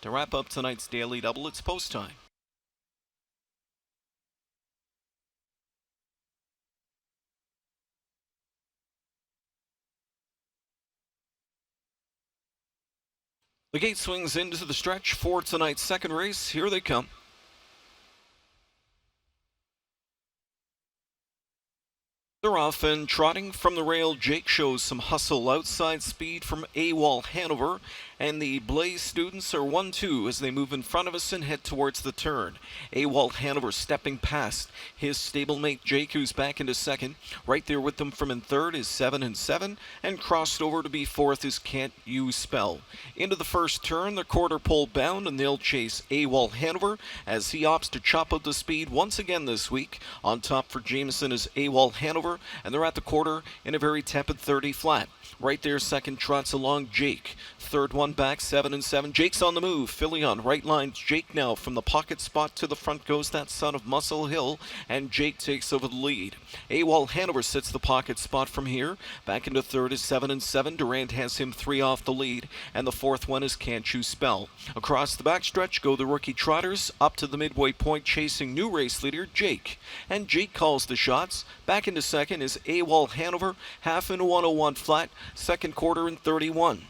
To wrap up tonight's Daily Double, it's post time. The gate swings into the stretch for tonight's second race. Here they come. They're off and trotting from the rail. Jake shows some hustle. Outside speed from AWOL Hanover. And the Blaze students are 1-2 as they move in front of us and head towards the turn. AWOL Hanover stepping past his stablemate Jake, who's back into second. Right there with them from in third is 7-7. And crossed over to be fourth is Can't You Spell. Into the first turn, the quarter pole bound, and they'll chase AWOL Hanover as he opts to chop out the speed once again this week. On top for Jameson is AWOL Hanover, and they're at the quarter in a very tepid 30 flat. Right there, second trots along Jake. Third one back, 7-7. Jake's on the move. Philly on right line. Jake now from the pocket spot to the front goes that son of Muscle Hill, and Jake takes over the lead. AWOL Hanover sits the pocket spot from here. Back into third is 7-7. Durant has him 3 off the lead, and the fourth one is Can't You Spell. Across the backstretch go the rookie trotters up to the midway point, chasing new race leader Jake. And Jake calls the shots. Back into second is AWOL Hanover, half in 101 flat, second quarter in 31.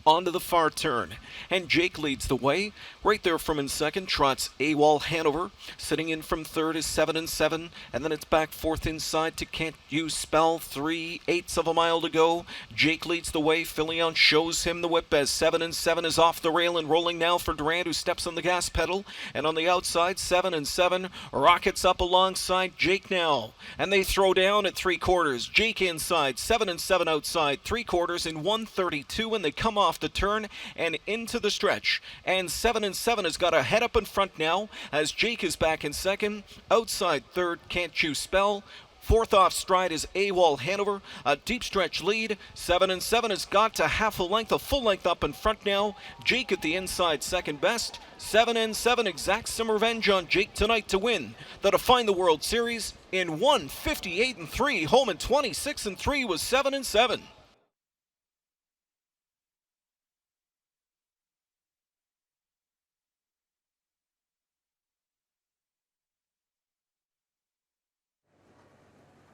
Onto the far turn, and Jake leads the way. Right there from in second trots AWOL Hanover. Sitting in from third is 7-7, and then it's back fourth inside to Can't You Spell. 3/8 of a mile to go. Jake leads the way. Filion shows him the whip as 7-7 is off the rail and rolling now for Durant, who steps on the gas pedal. And on the outside, 7-7 rockets up alongside Jake now, and they throw down at 3/4. Jake inside, 7-7 outside, 3/4 in 1:32, and they come off the turn and into the stretch. And 7-7 has got a head up in front now as Jake is back in second. Outside third, Can't You Spell. Fourth off stride is AWOL Hanover. A deep stretch lead. 7-7 has got to half a length, a full length up in front now. Jake at the inside second best. 7-7 exacts some revenge on Jake tonight to win the Define the World Series in 1:58.3. Home in 26.3 was 7-7.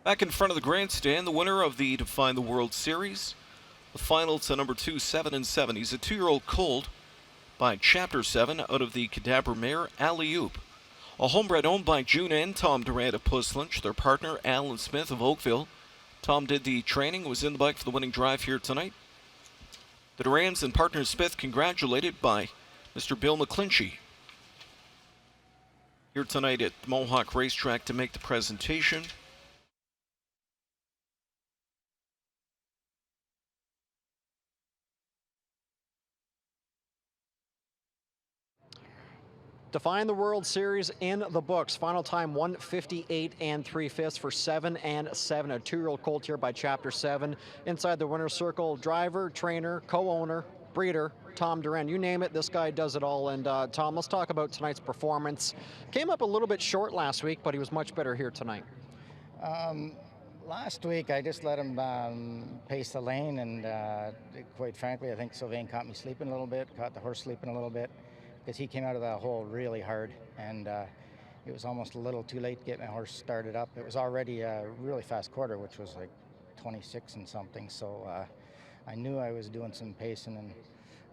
Back in front of the grandstand, the winner of the Define the World Series. The final to number 2, 7-7. He's a 2-year-old colt by Chapter 7 out of the Cadabra mare, Alley Oop. A homebred owned by June and Tom Durant of Puss Lynch, their partner Alan Smith of Oakville. Tom did the training, was in the bike for the winning drive here tonight. The Durants and partner Smith congratulated by Mr. Bill McClinchy. Here tonight at Mohawk Racetrack to make the presentation. Define the World Series in the books. Final time 1:58 3/5 for 7-7. A 2-year-old colt here by Chapter 7. Inside the winner's circle, driver, trainer, co-owner, breeder, Tom Durant. You name it, this guy does it all. And Tom, let's talk about tonight's performance. Came up a little bit short last week, but he was much better here tonight. Last week, I just let him pace the lane, and quite frankly, I think Sylvain caught me sleeping a little bit, caught the horse sleeping a little bit, because he came out of that hole really hard, and it was almost a little too late to get my horse started up. It was already a really fast quarter, which was like 26 and something, so I knew I was doing some pacing, and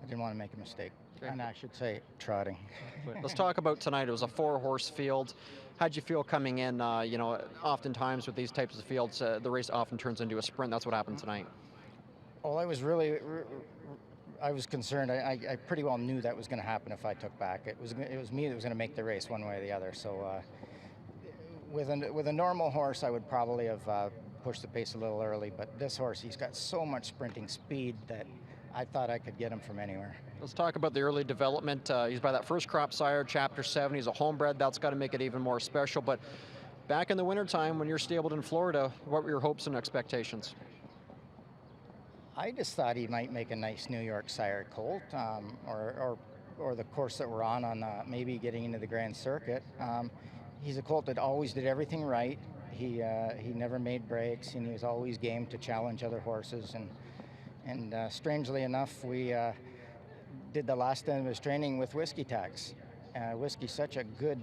I didn't want to make a mistake. And I should say trotting. Let's talk about tonight. It was a 4-horse field. How'd you feel coming in? Oftentimes with these types of fields, the race often turns into a sprint. That's what happened tonight. Well, I was concerned. I pretty well knew that was going to happen if I took back. It was me that was going to make the race one way or the other. So with a normal horse, I would probably have pushed the pace a little early. But this horse, he's got so much sprinting speed that I thought I could get him from anywhere. Let's talk about the early development. He's by that first crop sire, Chapter 7. He's a homebred. That's got to make it even more special. But back in the wintertime when you're stabled in Florida, what were your hopes and expectations? I just thought he might make a nice New York sire colt, or the course that we're on maybe getting into the Grand Circuit. He's a colt that always did everything right. He never made breaks, and he was always game to challenge other horses. And strangely enough, we did the last end of his training with Whiskey Tax. Whiskey's such a good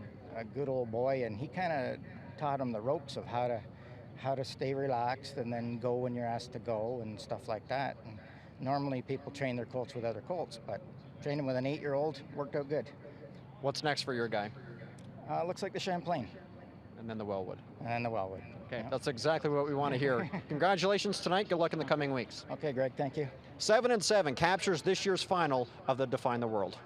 old boy, and he kind of taught him the ropes of how to stay relaxed and then go when you're asked to go and stuff like that. And normally people train their colts with other colts, but training with an 8-year-old worked out good. What's next for your guy? Looks like the Champlain And then the Wellwood. and the Wellwood. Okay, Yeah. that's exactly what we want to hear. Congratulations tonight. Good luck in the coming weeks. Okay, Greg, thank you. 7-7 captures this year's final of the Define the World.